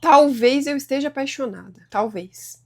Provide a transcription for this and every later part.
Talvez eu esteja apaixonada. Talvez.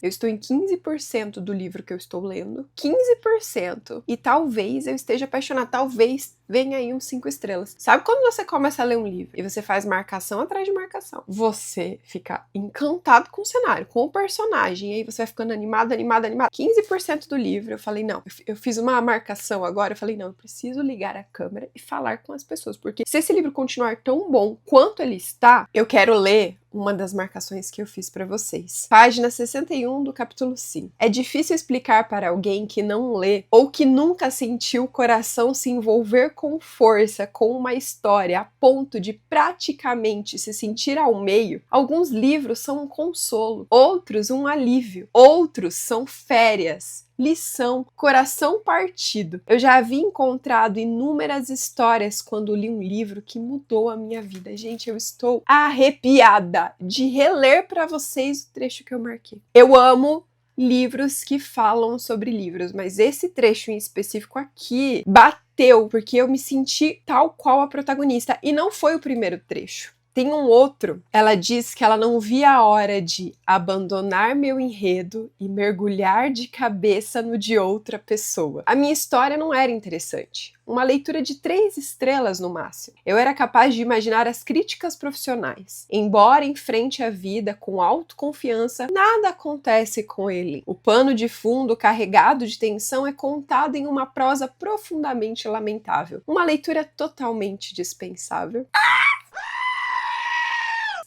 Eu estou em 15% do livro que eu estou lendo. 15%. E talvez eu esteja apaixonada. Talvez venha aí uns 5 estrelas. Sabe quando você começa a ler um livro e você faz marcação atrás de marcação? Você fica encantado com o cenário, com o personagem. E aí você vai ficando animado. 15% do livro eu falei, não. Eu fiz uma marcação agora. Eu falei, não, eu preciso ligar a câmera e falar com as pessoas. Porque se esse livro continuar tão bom quanto ele está, eu quero ler uma das marcações que eu fiz pra vocês. Página 61 do capítulo 5. É difícil explicar para alguém que não lê ou que nunca sentiu o coração se envolver com força com uma história a ponto de praticamente se sentir ao meio. Alguns livros são um consolo, outros um alívio, outros são férias. Lição, coração partido. Eu já havia encontrado inúmeras histórias quando li um livro que mudou a minha vida. Gente, eu estou arrepiada de reler para vocês o trecho que eu marquei. Eu amo livros que falam sobre livros, mas esse trecho em específico aqui bateu, porque eu me senti tal qual a protagonista, e não foi o primeiro trecho. Tem um outro, ela diz que ela não via a hora de abandonar meu enredo e mergulhar de cabeça no de outra pessoa. A minha história não era interessante. Uma leitura de 3 estrelas no máximo. Eu era capaz de imaginar as críticas profissionais. Embora enfrente a vida com autoconfiança, nada acontece com ele. O pano de fundo carregado de tensão é contado em uma prosa profundamente lamentável. Uma leitura totalmente dispensável.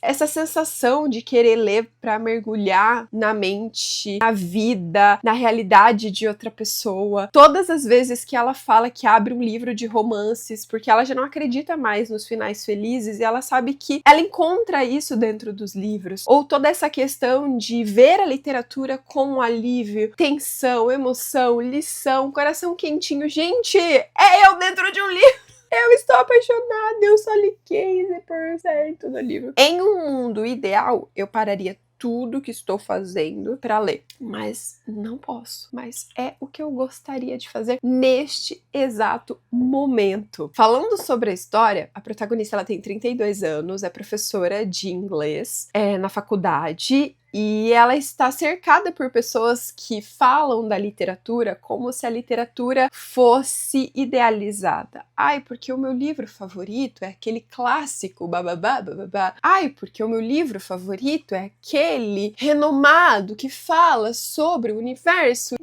Essa sensação de querer ler para mergulhar na mente, na vida, na realidade de outra pessoa. Todas as vezes que ela fala que abre um livro de romances, porque ela já não acredita mais nos finais felizes e ela sabe que ela encontra isso dentro dos livros. Ou toda essa questão de ver a literatura como alívio, tensão, emoção, lição, coração quentinho. Gente, é eu dentro de um livro! Eu estou apaixonada, eu só li 15% do livro. Em um mundo ideal, eu pararia tudo que estou fazendo para ler. Mas não posso. Mas é o que eu gostaria de fazer neste exato momento. Falando sobre a história, a protagonista ela tem 32 anos, é professora de inglês na faculdade. E ela está cercada por pessoas que falam da literatura como se a literatura fosse idealizada. Ai, porque o meu livro favorito é aquele clássico, bababá, bababá. Ai, porque o meu livro favorito é aquele renomado que fala sobre o universo.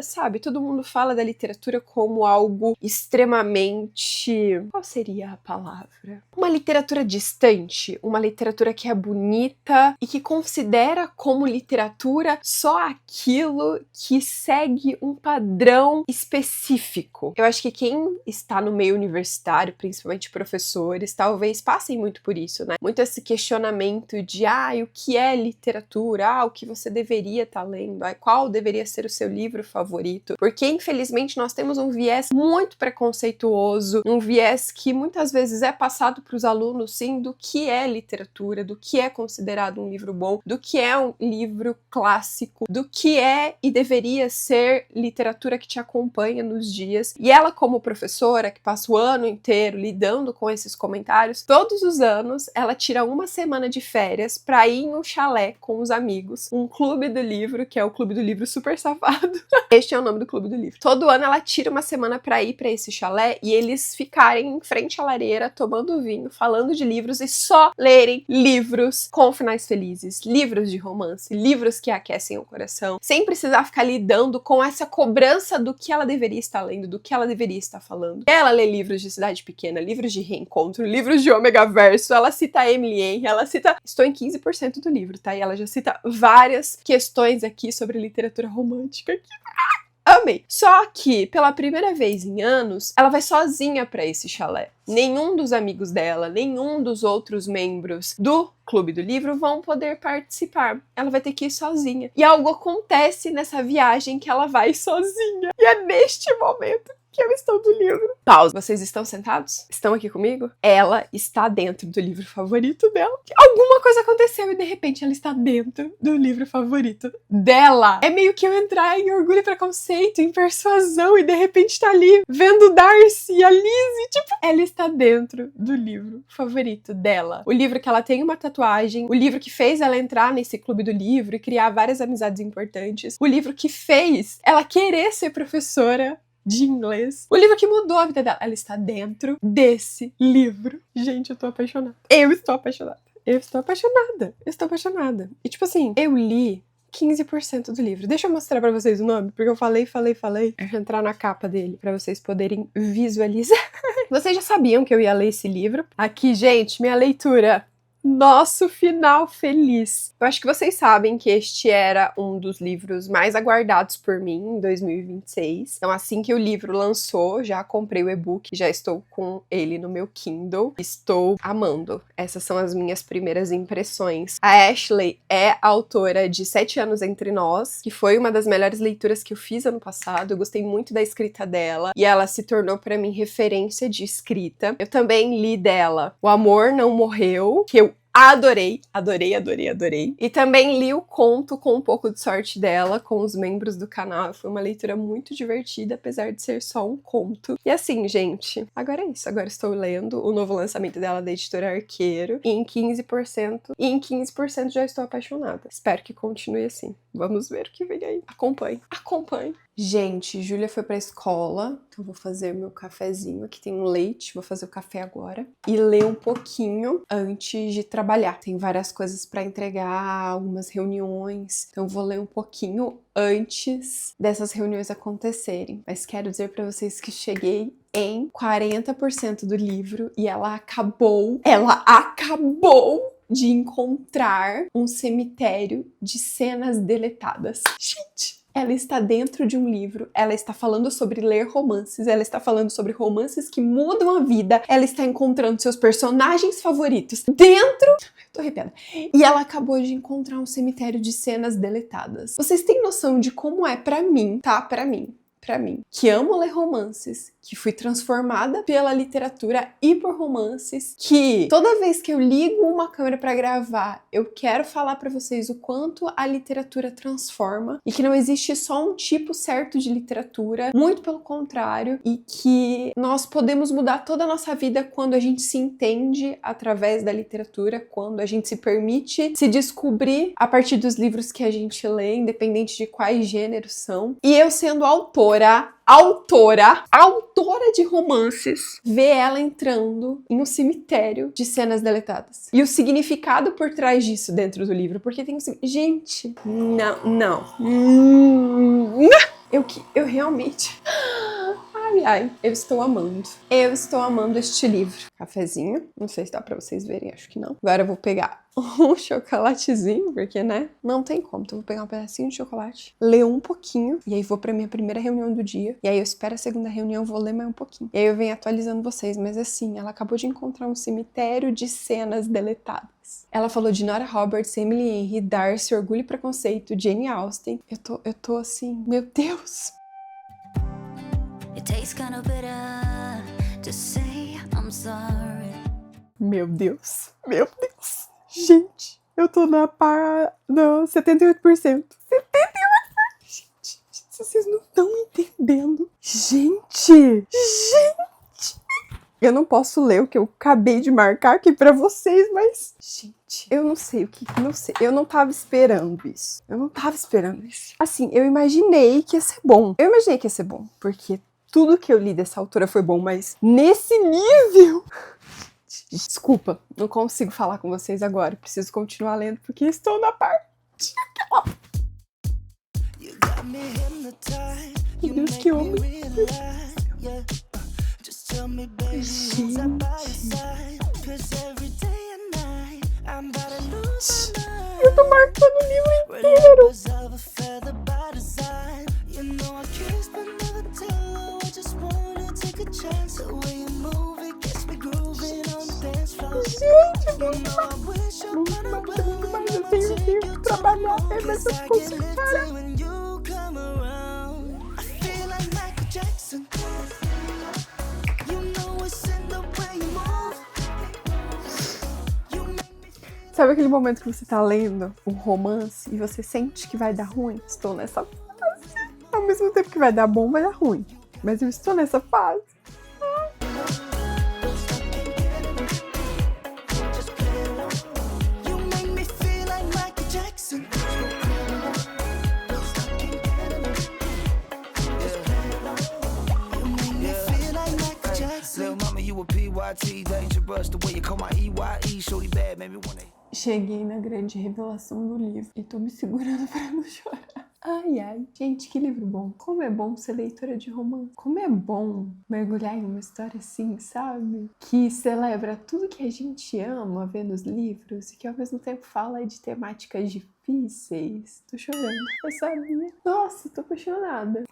Sabe, todo mundo fala da literatura como algo extremamente... Qual seria a palavra? Uma literatura distante, uma literatura que é bonita e que considera como literatura só aquilo que segue um padrão específico. Eu acho que quem está no meio universitário, principalmente professores, talvez passem muito por isso, né? Muito esse questionamento de, o que é literatura? O que você deveria estar lendo? Qual deveria ser o seu livro favorito? Porque, infelizmente, nós temos um viés muito preconceituoso, um viés que muitas vezes é passado para os alunos, sim, do que é literatura, do que é considerado um livro bom, do que é um livro clássico, do que é e deveria ser literatura que te acompanha nos dias. E ela, como professora, que passa o ano inteiro lidando com esses comentários, todos os anos ela tira uma semana de férias pra ir em um chalé com os amigos, um clube do livro, que é o Clube do Livro Super Safado. Este é o nome do Clube do Livro. Todo ano ela tira uma semana pra ir pra esse chalé e eles ficarem em frente à lareira, tomando vinho, falando de livros e só lerem livros com finais felizes, livros de romance, livros que aquecem o coração, sem precisar ficar lidando com essa cobrança do que ela deveria estar lendo, do que ela deveria estar falando. Ela lê livros de cidade pequena, livros de reencontro, livros de ômega verso, ela cita Emily Henry, ela cita... Estou em 15% do livro, tá? E ela já cita várias questões aqui sobre literatura romântica. Amei! Só que, pela primeira vez em anos, ela vai sozinha pra esse chalé. Nenhum dos amigos dela, nenhum dos outros membros do Clube do Livro vão poder participar. Ela vai ter que ir sozinha. E algo acontece nessa viagem que ela vai sozinha. E é neste momento que eu estou do livro. Pausa. Vocês estão sentados? Estão aqui comigo? Ela está dentro do livro favorito dela. Alguma coisa aconteceu. aconteceu e de repente ela está dentro do livro favorito dela. É meio que eu entrar em Orgulho e Preconceito, em Persuasão, e de repente tá ali vendo o Darcy e a Lizzie, tipo, ela está dentro do livro favorito dela. O livro que ela tem uma tatuagem, o livro que fez ela entrar nesse clube do livro e criar várias amizades importantes, o livro que fez ela querer ser professora de inglês. O livro que mudou a vida dela. Ela está dentro desse livro. Gente, eu tô apaixonada. Eu estou apaixonada. Eu estou apaixonada. Eu estou apaixonada. E tipo assim, eu li 15% do livro. Deixa eu mostrar pra vocês o nome, porque eu falei. Eu vou entrar na capa dele pra vocês poderem visualizar. Vocês já sabiam que eu ia ler esse livro? Aqui, gente, minha leitura. Nosso final feliz. Eu acho que vocês sabem que este era um dos livros mais aguardados por mim em 2026. Então, assim que o livro lançou, já comprei o e-book, já estou com ele no meu Kindle. Estou amando. Essas são as minhas primeiras impressões. A Ashley é autora de 7 Anos Entre Nós, que foi uma das melhores leituras que eu fiz ano passado. Eu gostei muito da escrita dela e ela se tornou para mim referência de escrita. Eu também li dela O Amor Não Morreu, que eu adorei. E também li o conto Com um Pouco de Sorte dela, com os membros do canal. Foi uma leitura muito divertida, apesar de ser só um conto. E assim, gente, agora é isso. Agora estou lendo o novo lançamento dela da editora Arqueiro. E em 15% já estou apaixonada. Espero que continue assim. Vamos ver o que vem aí. Acompanhe. Gente, Júlia foi pra escola, então vou fazer meu cafezinho. Aqui tem um leite, vou fazer o café agora. E ler um pouquinho antes de trabalhar. Tem várias coisas pra entregar, algumas reuniões. Então vou ler um pouquinho antes dessas reuniões acontecerem. Mas quero dizer pra vocês que cheguei em 40% do livro e ela acabou de encontrar um cemitério de cenas deletadas. Gente! Ela está dentro de um livro, ela está falando sobre ler romances, ela está falando sobre romances que mudam a vida, ela está encontrando seus personagens favoritos dentro... Eu tô arrepiada. E ela acabou de encontrar um cemitério de cenas deletadas. Vocês têm noção de como é pra mim, tá? Pra mim, que amo ler romances, que fui transformada pela literatura e por romances, que toda vez que eu ligo uma câmera pra gravar, eu quero falar pra vocês o quanto a literatura transforma e que não existe só um tipo certo de literatura, muito pelo contrário, e que nós podemos mudar toda a nossa vida quando a gente se entende através da literatura, quando a gente se permite se descobrir a partir dos livros que a gente lê, independente de quais gêneros são. E eu sendo autora de romances, ver ela entrando em um cemitério de cenas deletadas. E o significado por trás disso dentro do livro, porque tem gente, não. Eu realmente... Ai, eu estou amando. Eu estou amando este livro. Cafezinho, não sei se dá pra vocês verem, acho que não. Agora eu vou pegar um chocolatezinho, porque, né, não tem como. Então eu vou pegar um pedacinho de chocolate, ler um pouquinho, e aí vou pra minha primeira reunião do dia. E aí eu espero a segunda reunião, vou ler mais um pouquinho. E aí eu venho atualizando vocês, mas assim, ela acabou de encontrar um cemitério de cenas deletadas. Ela falou de Nora Roberts, Emily Henry, Darcy, Orgulho e Preconceito, Jane Austen. Eu tô assim, meu Deus! It tastes kinda bitter to say I'm sorry. Meu Deus. Gente, eu tô no 78%. 78%! Gente, vocês não estão entendendo. Gente! Eu não posso ler o que eu acabei de marcar aqui pra vocês, mas... Gente, eu não sei. Eu não tava esperando isso. Assim, eu imaginei que ia ser bom. Porque tudo que eu li dessa autora foi bom, mas nesse nível... Desculpa, não consigo falar com vocês agora. Preciso continuar lendo porque estou na parte. Meu Deus, que homem. Gente. Eu tô marcando o livro inteiro. Gente, eu tenho que trabalhar, mas eu consigo parar. Sabe aquele momento que você tá lendo um romance e você sente que vai dar ruim? Estou nessa fase. Ao mesmo tempo que vai dar bom, vai dar ruim. Mas eu estou nessa fase. Cheguei na grande revelação do livro e tô me segurando pra não chorar. Ai, ai. Gente, que livro bom. Como é bom ser leitora de romance. Como é bom mergulhar em uma história assim, sabe? Que celebra tudo que a gente ama ver nos livros e que ao mesmo tempo fala de temáticas difíceis. Tô chorando. Eu sabia. Nossa, tô apaixonada.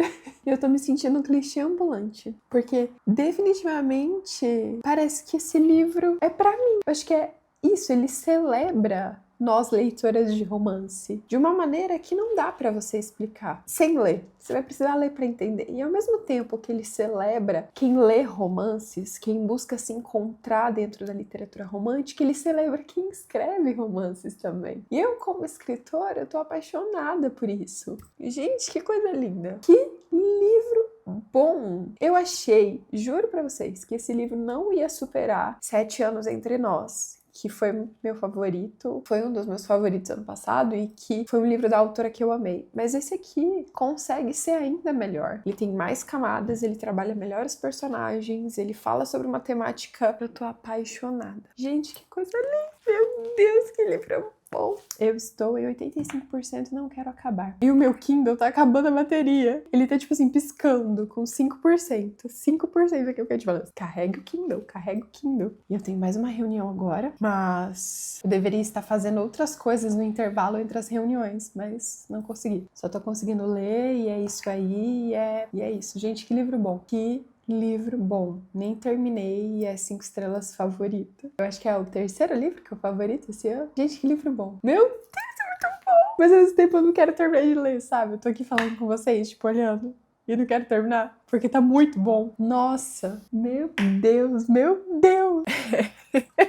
Eu tô me sentindo um clichê ambulante. Porque definitivamente parece que esse livro é pra mim. Eu acho que é isso, ele celebra nós leitoras de romance de uma maneira que não dá pra você explicar sem ler. Você vai precisar ler pra entender. E ao mesmo tempo que ele celebra quem lê romances, quem busca se encontrar dentro da literatura romântica, ele celebra quem escreve romances também. E eu, como escritora, eu tô apaixonada por isso. Gente, que coisa linda. Que livro bom! Eu achei, juro pra vocês, que esse livro não ia superar 7 anos entre nós, que foi meu favorito, foi um dos meus favoritos ano passado e que foi um livro da autora que eu amei. Mas esse aqui consegue ser ainda melhor. Ele tem mais camadas, ele trabalha melhor os personagens, ele fala sobre uma temática que eu tô apaixonada. Gente, que coisa linda! Meu Deus, que livro bom! Eu estou em 85% e não quero acabar. E o meu Kindle tá acabando a bateria. Ele tá, tipo assim, piscando com 5%. 5% aqui eu quero te falar. Carregue o Kindle, carregue o Kindle. E eu tenho mais uma reunião agora, mas eu deveria estar fazendo outras coisas no intervalo entre as reuniões, mas não consegui. Só tô conseguindo ler e é isso aí, e é isso. Gente, que livro bom. Que livro bom. Nem terminei e é 5 estrelas favorita. Eu acho que é o terceiro livro que é o favorito esse ano. Gente, que livro bom. Meu Deus, é muito bom. Mas ao mesmo tempo eu não quero terminar de ler, sabe? Eu tô aqui falando com vocês, tipo, olhando. E não quero terminar, porque tá muito bom. Nossa, meu Deus, meu Deus.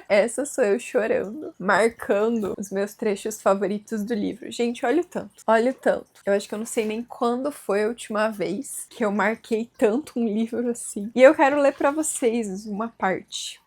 Essa sou eu chorando, marcando os meus trechos favoritos do livro. Gente, olha o tanto, olha o tanto. Eu acho que eu não sei nem quando foi a última vez que eu marquei tanto um livro assim. E eu quero ler pra vocês uma parte.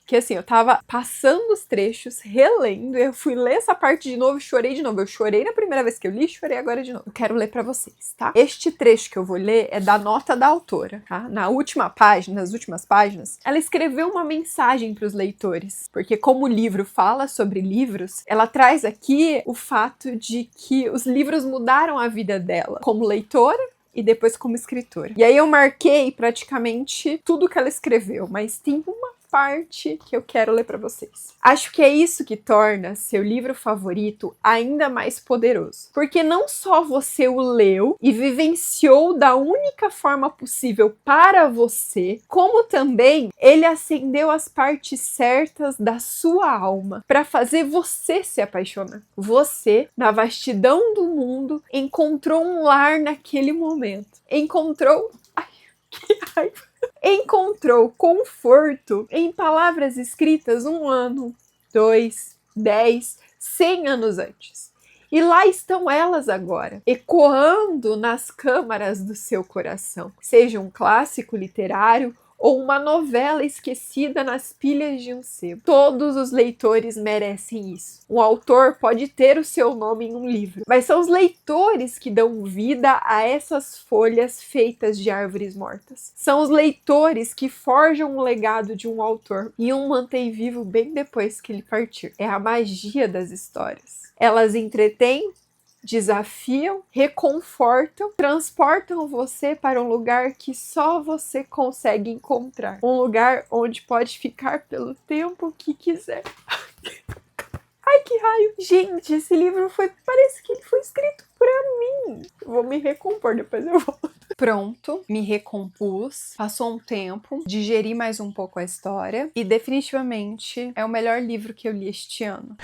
Que assim, eu tava passando os trechos, relendo, e eu fui ler essa parte de novo e chorei de novo. Eu chorei na primeira vez que eu li, chorei agora de novo. Eu quero ler pra vocês, tá? Este trecho que eu vou ler é da nota da autora, tá? Na última página, nas últimas páginas, ela escreveu uma mensagem pros leitores. Porque como o livro fala sobre livros, ela traz aqui o fato de que os livros mudaram a vida dela como leitora e depois como escritora. E aí eu marquei praticamente tudo que ela escreveu, mas tem uma parte que eu quero ler para vocês. Acho que é isso que torna seu livro favorito ainda mais poderoso. Porque não só você o leu e vivenciou da única forma possível para você, como também ele acendeu as partes certas da sua alma para fazer você se apaixonar. Você, na vastidão do mundo, encontrou um lar naquele momento. Encontrou conforto em palavras escritas 1 ano, 2, 10, 100 anos antes. E lá estão elas agora, ecoando nas câmaras do seu coração. Seja um clássico literário ou uma novela esquecida nas pilhas de um sebo. Todos os leitores merecem isso. Um autor pode ter o seu nome em um livro, mas são os leitores que dão vida a essas folhas feitas de árvores mortas. São os leitores que forjam o legado de um autor e o mantém vivo bem depois que ele partir. É a magia das histórias. Elas entretêm, desafiam, reconfortam, transportam você para um lugar que só você consegue encontrar. Um lugar onde pode ficar pelo tempo que quiser. Ai, que raio! Gente, esse livro parece que ele foi escrito pra mim. Vou me recompor, depois eu volto. Pronto, me recompus, passou um tempo, digeri mais um pouco a história e definitivamente é o melhor livro que eu li este ano.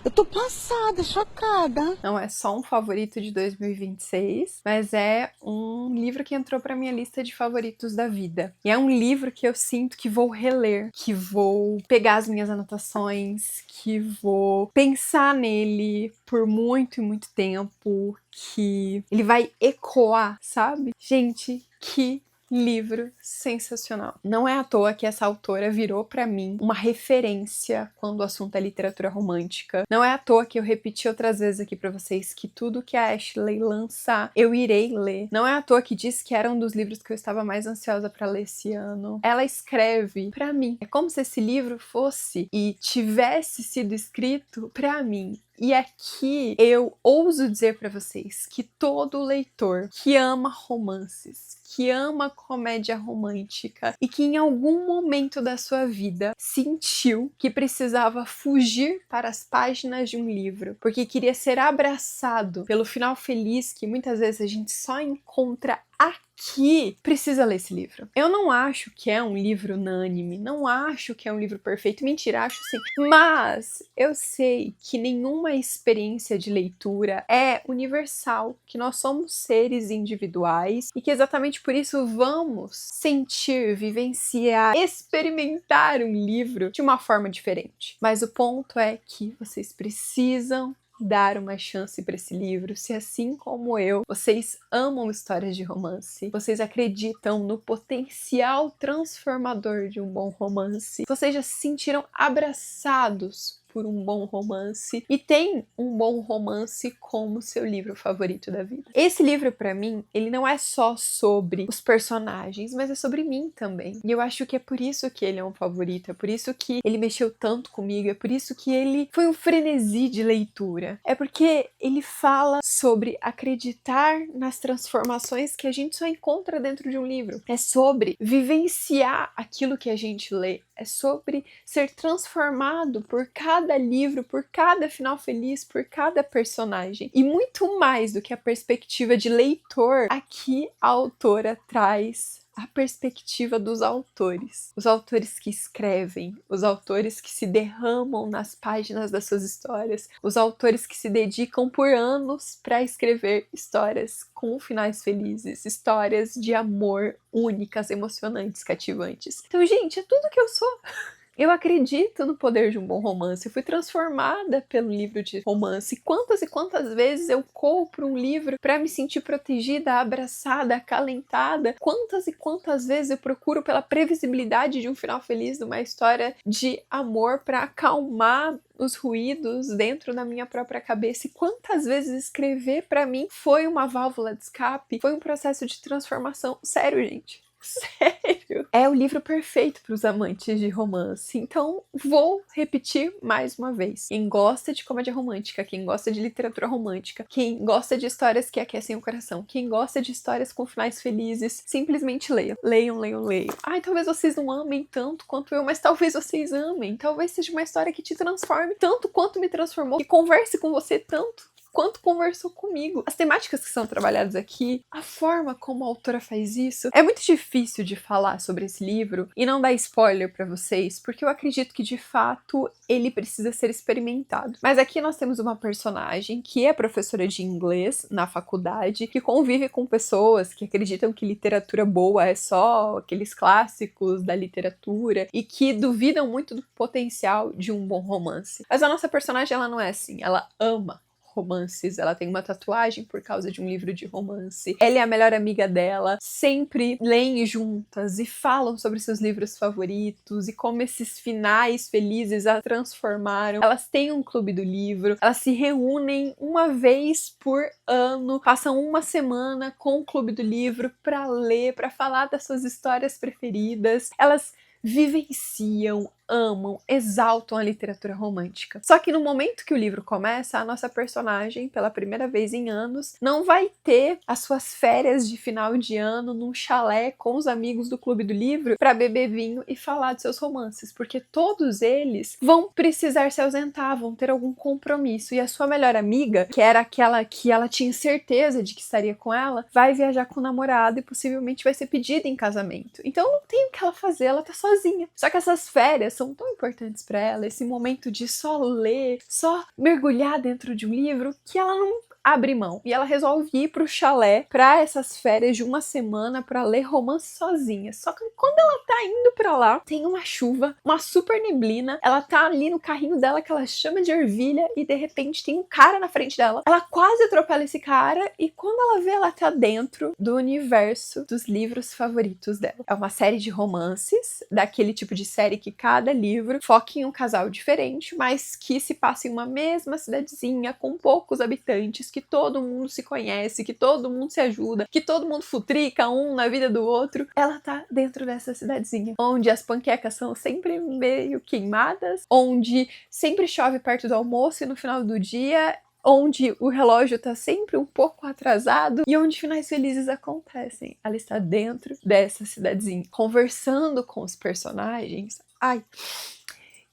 Eu tô passada, chocada. Não é só um favorito de 2026, mas é um livro que entrou pra minha lista de favoritos da vida. E é um livro que eu sinto que vou reler, que vou pegar as minhas anotações, que vou pensar nele por muito e muito tempo, que ele vai ecoar, sabe? Gente, que livro sensacional. Não é à toa que essa autora virou pra mim uma referência quando o assunto é literatura romântica. Não é à toa que eu repeti outras vezes aqui pra vocês que tudo que a Ashley lançar, eu irei ler. Não é à toa que disse que era um dos livros que eu estava mais ansiosa pra ler esse ano. Ela escreve pra mim. É como se esse livro fosse e tivesse sido escrito pra mim. E aqui eu ouso dizer pra vocês que todo leitor que ama romances, que ama comédia romântica e que em algum momento da sua vida sentiu que precisava fugir para as páginas de um livro, porque queria ser abraçado pelo final feliz que muitas vezes a gente só encontra aqui, precisa ler esse livro. Eu não acho que é um livro unânime, não acho que é um livro perfeito, mentira, acho sim, mas eu sei que nenhuma experiência de leitura é universal, que nós somos seres individuais e que exatamente por isso vamos sentir, vivenciar, experimentar um livro de uma forma diferente. Mas o ponto é que vocês precisam dar uma chance para esse livro, se assim como eu, vocês amam histórias de romance, vocês acreditam no potencial transformador de um bom romance, vocês já se sentiram abraçados por um bom romance e tem um bom romance como seu livro favorito da vida. Esse livro, pra mim, ele não é só sobre os personagens, mas é sobre mim também. E eu acho que é por isso que ele é um favorito, é por isso que ele mexeu tanto comigo, é por isso que ele foi um frenesi de leitura. É porque ele fala sobre acreditar nas transformações que a gente só encontra dentro de um livro. É sobre vivenciar aquilo que a gente lê. É sobre ser transformado por cada livro, por cada final feliz, por cada personagem. E muito mais do que a perspectiva de leitor, aqui a autora traz a perspectiva dos autores. Os autores que escrevem, os autores que se derramam nas páginas das suas histórias, os autores que se dedicam por anos para escrever histórias com finais felizes, histórias de amor únicas, emocionantes, cativantes. Então, gente, é tudo que eu sou. Eu acredito no poder de um bom romance. Eu fui transformada pelo livro de romance. Quantas e quantas vezes eu compro um livro para me sentir protegida, abraçada, acalentada? Quantas e quantas vezes eu procuro pela previsibilidade de um final feliz, de uma história de amor para acalmar os ruídos dentro da minha própria cabeça? E quantas vezes escrever para mim foi uma válvula de escape, foi um processo de transformação. Sério, gente. Sério? É o livro perfeito para os amantes de romance. Então, vou repetir mais uma vez. Quem gosta de comédia romântica, quem gosta de literatura romântica, quem gosta de histórias que aquecem o coração, quem gosta de histórias com finais felizes, simplesmente leiam. Leiam, leiam, leiam. Ai, talvez vocês não amem tanto quanto eu, mas talvez vocês amem. Talvez seja uma história que te transforme tanto quanto me transformou, que converse com você tanto quanto conversou comigo. As temáticas que são trabalhadas aqui, a forma como a autora faz isso, é muito difícil de falar sobre esse livro e não dar spoiler pra vocês, porque eu acredito que de fato ele precisa ser experimentado. Mas aqui nós temos uma personagem que é professora de inglês na faculdade, que convive com pessoas que acreditam que literatura boa é só aqueles clássicos da literatura e que duvidam muito do potencial de um bom romance. Mas a nossa personagem, ela não é assim, ela ama romances, ela tem uma tatuagem por causa de um livro de romance, ela é a melhor amiga dela, sempre leem juntas e falam sobre seus livros favoritos e como esses finais felizes a transformaram. Elas têm um clube do livro, elas se reúnem uma vez por ano, passam uma semana com o clube do livro para ler, para falar das suas histórias preferidas. Elas vivenciam, amam, exaltam a literatura romântica. Só que no momento que o livro começa, a nossa personagem, pela primeira vez em anos, não vai ter as suas férias de final de ano num chalé com os amigos do Clube do Livro para beber vinho e falar de seus romances, porque todos eles vão precisar se ausentar, vão ter algum compromisso, e a sua melhor amiga, que era aquela que ela tinha certeza de que estaria com ela, vai viajar com o namorado e possivelmente vai ser pedida em casamento. Então não tem o que ela fazer, ela tá sozinha. Só que essas férias histórias são tão importantes para ela, esse momento de só ler, só mergulhar dentro de um livro, que ela não abre mão. E ela resolve ir pro chalé pra essas férias de uma semana pra ler romance sozinha. Só que quando ela tá indo pra lá, tem uma chuva, uma super neblina, ela tá ali no carrinho dela que ela chama de ervilha e de repente tem um cara na frente dela. Ela quase atropela esse cara e quando ela vê, ela tá dentro do universo dos livros favoritos dela. É uma série de romances, daquele tipo de série que cada livro foca em um casal diferente, mas que se passa em uma mesma cidadezinha com poucos habitantes, que todo mundo se conhece, que todo mundo se ajuda, que todo mundo futrica um na vida do outro. Ela tá dentro dessa cidadezinha, onde as panquecas são sempre meio queimadas, onde sempre chove perto do almoço e no final do dia, onde o relógio tá sempre um pouco atrasado e onde finais felizes acontecem. Ela está dentro dessa cidadezinha, conversando com os personagens.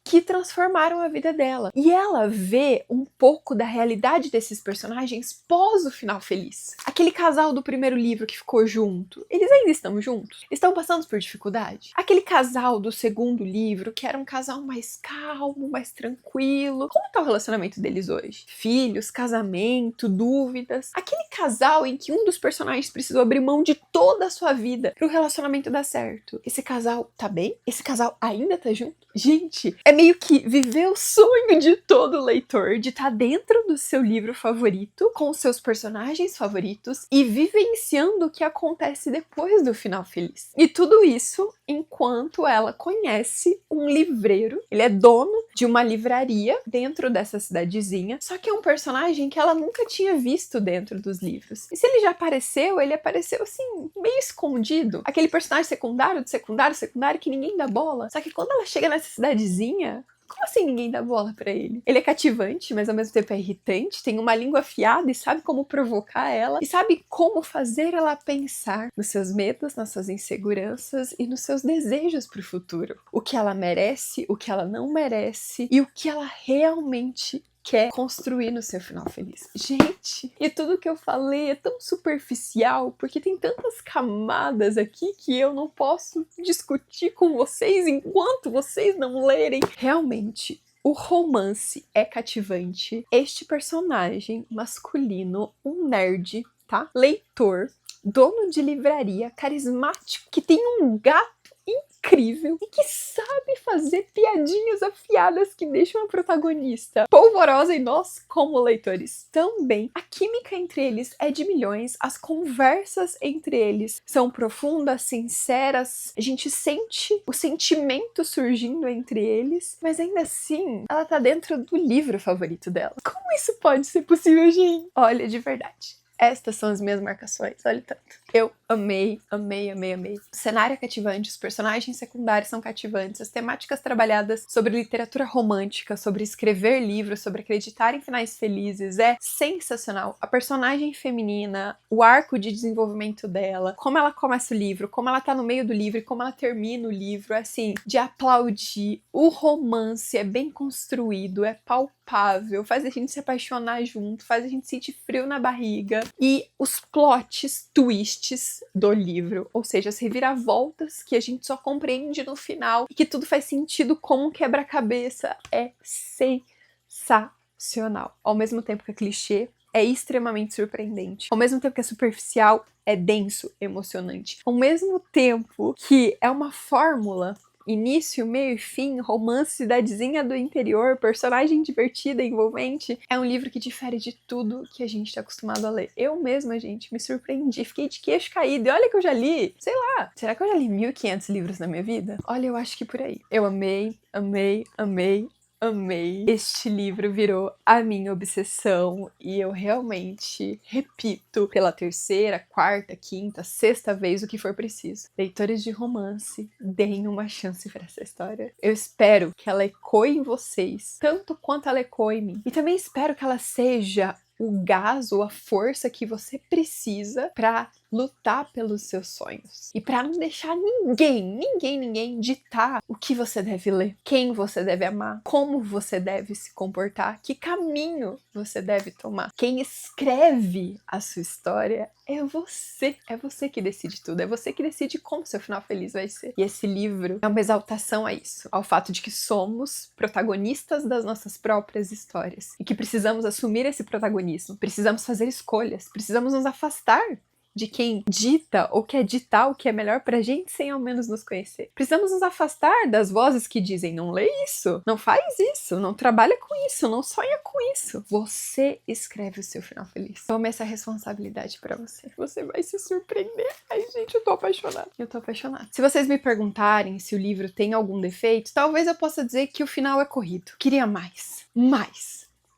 Que transformaram a vida dela. E ela vê um pouco da realidade desses personagens pós o final feliz. Aquele casal do primeiro livro que ficou junto, eles ainda estão juntos? Estão passando por dificuldade? Aquele casal do segundo livro, que era um casal mais calmo, mais tranquilo, como tá o relacionamento deles hoje? Filhos, casamento, dúvidas. Aquele casal em que um dos personagens precisou abrir mão de toda a sua vida pro relacionamento dar certo. Esse casal tá bem? Esse casal ainda tá junto? Gente, é meio que viver o sonho de todo leitor, de estar dentro do seu livro favorito, com os seus personagens favoritos e vivenciando o que acontece depois do final feliz. E tudo isso enquanto ela conhece um livreiro. Ele é dono de uma livraria dentro dessa cidadezinha, só que é um personagem que ela nunca tinha visto dentro dos livros. E se ele já apareceu, ele apareceu assim, meio escondido. Aquele personagem secundário, de secundário, secundário, que ninguém dá bola. Só que quando ela chega nessa cidadezinha, como assim ninguém dá bola pra ele? Ele é cativante, mas ao mesmo tempo é irritante, tem uma língua afiada e sabe como provocar ela, e sabe como fazer ela pensar nos seus medos, nas suas inseguranças e nos seus desejos pro futuro. O que ela merece, o que ela não merece e o que ela realmente quer construir no seu final feliz. Gente, e tudo que eu falei é tão superficial, porque tem tantas camadas aqui que eu não posso discutir com vocês enquanto vocês não lerem. Realmente, o romance é cativante. Este personagem masculino, um nerd, tá? Leitor, dono de livraria, carismático, que tem um gato incrível e que sabe fazer piadinhas afiadas que deixam a protagonista polvorosa e nós, como leitores, também. A química entre eles é de milhões, as conversas entre eles são profundas, sinceras, a gente sente o sentimento surgindo entre eles, mas ainda assim, ela tá dentro do livro favorito dela. Como isso pode ser possível, gente? Olha, de verdade. Estas são as minhas marcações, olha tanto. Eu amei, amei, amei, amei. O cenário é cativante, os personagens secundários são cativantes, as temáticas trabalhadas sobre literatura romântica, sobre escrever livros, sobre acreditar em finais felizes, é sensacional. A personagem feminina, o arco de desenvolvimento dela, como ela começa o livro, como ela tá no meio do livro e como ela termina o livro, é assim, de aplaudir. O romance é bem construído, é palpável, faz a gente se apaixonar junto, faz a gente sentir frio na barriga. E os plots, twists do livro, ou seja, as reviravoltas que a gente só compreende no final e que tudo faz sentido como um quebra-cabeça, é sensacional. Ao mesmo tempo que é clichê, é extremamente surpreendente. Ao mesmo tempo que é superficial, é denso, emocionante. Ao mesmo tempo que é uma fórmula, início, meio e fim, romance, cidadezinha do interior, personagem divertida, envolvente, é um livro que difere de tudo que a gente tá acostumado a ler. Eu mesma, gente, me surpreendi, fiquei de queixo caído, e olha que eu já li, sei lá, será que eu já li 1.500 livros na minha vida? Olha, eu acho que por aí. Eu amei, amei, amei, amei. Este livro virou a minha obsessão e eu realmente repito pela terceira, quarta, quinta, sexta vez o que for preciso. Leitores de romance, deem uma chance para essa história. Eu espero que ela ecoe em vocês, tanto quanto ela ecoe em mim. E também espero que ela seja o gás ou a força que você precisa para lutar pelos seus sonhos. E para não deixar ninguém ditar o que você deve ler, quem você deve amar, como você deve se comportar, que caminho você deve tomar. Quem escreve a sua história é você. É você que decide tudo. É você que decide como seu final feliz vai ser. E esse livro é uma exaltação a isso, ao fato de que somos protagonistas das nossas próprias histórias e que precisamos assumir esse protagonismo. Precisamos fazer escolhas. Precisamos nos afastar de quem dita ou quer ditar o que é melhor pra gente sem ao menos nos conhecer. Precisamos nos afastar das vozes que dizem: não lê isso, não faz isso, não trabalha com isso, não sonha com isso. Você escreve o seu final feliz. Tome essa responsabilidade pra você. Você vai se surpreender. Ai, gente, eu tô apaixonada. Eu tô apaixonada. Se vocês me perguntarem se o livro tem algum defeito, talvez eu possa dizer que o final é corrido. Queria mais.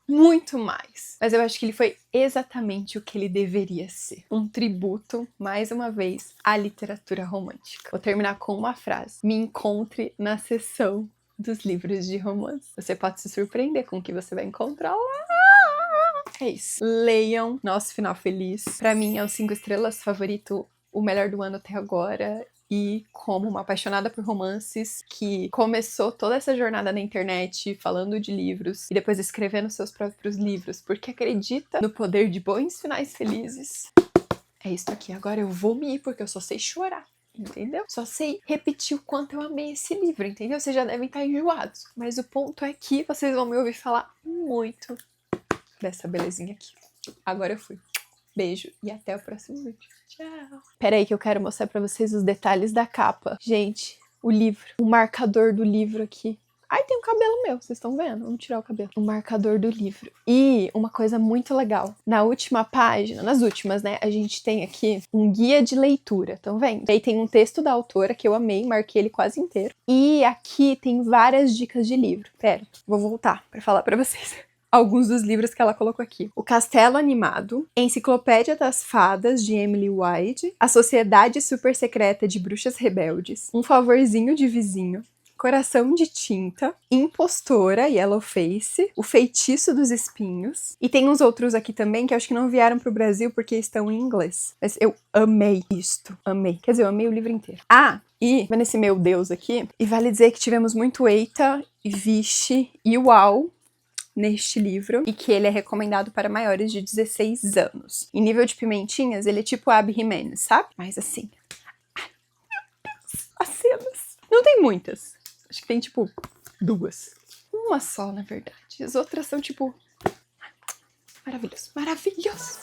Muito mais. Mas eu acho que ele foi exatamente o que ele deveria ser. Um tributo, mais uma vez, à literatura romântica. Vou terminar com uma frase. Me encontre na seção dos livros de romance. Você pode se surpreender com o que você vai encontrar lá. É isso. Leiam Nosso Final Feliz. Pra mim é o 5 estrelas favorito, o melhor do ano até agora. E como uma apaixonada por romances que começou toda essa jornada na internet falando de livros e depois escrevendo seus próprios livros porque acredita no poder de bons finais felizes. É isso aqui. Agora eu vou me ir porque eu só sei chorar, entendeu? Só sei repetir o quanto eu amei esse livro, entendeu? Vocês já devem estar enjoados. Mas o ponto é que vocês vão me ouvir falar muito dessa belezinha aqui. Agora eu fui. Beijo e até o próximo vídeo. Tchau! Peraí que eu quero mostrar pra vocês os detalhes da capa. Gente, o livro. O marcador do livro aqui. Ai, tem um cabelo meu, vocês estão vendo? Vamos tirar o cabelo. O marcador do livro. E uma coisa muito legal. Na última página, nas últimas, né? A gente tem aqui um guia de leitura. Estão vendo? Aí tem um texto da autora que eu amei, marquei ele quase inteiro. E aqui tem várias dicas de livro. Pera, vou voltar pra falar pra vocês. Alguns dos livros que ela colocou aqui. O Castelo Animado, Enciclopédia das Fadas, de Emily White, A Sociedade Super Secreta de Bruxas Rebeldes, Um Favorzinho de Vizinho, Coração de Tinta, Impostora, Yellowface, O Feitiço dos Espinhos, e tem uns outros aqui também que eu acho que não vieram pro Brasil porque estão em inglês. Mas eu amei isto, amei. Quer dizer, eu amei o livro inteiro. Ah, e vendo esse meu Deus aqui, e vale dizer que tivemos muito eita, e vixe, e uau, neste livro, e que ele é recomendado para maiores de 16 anos. Em nível de pimentinhas, ele é tipo Abby Jimenez, sabe? Mas assim, ai, meu Deus, as cenas. Não tem muitas. Acho que tem tipo 2. Uma só, na verdade. As outras são tipo... maravilhoso, maravilhoso.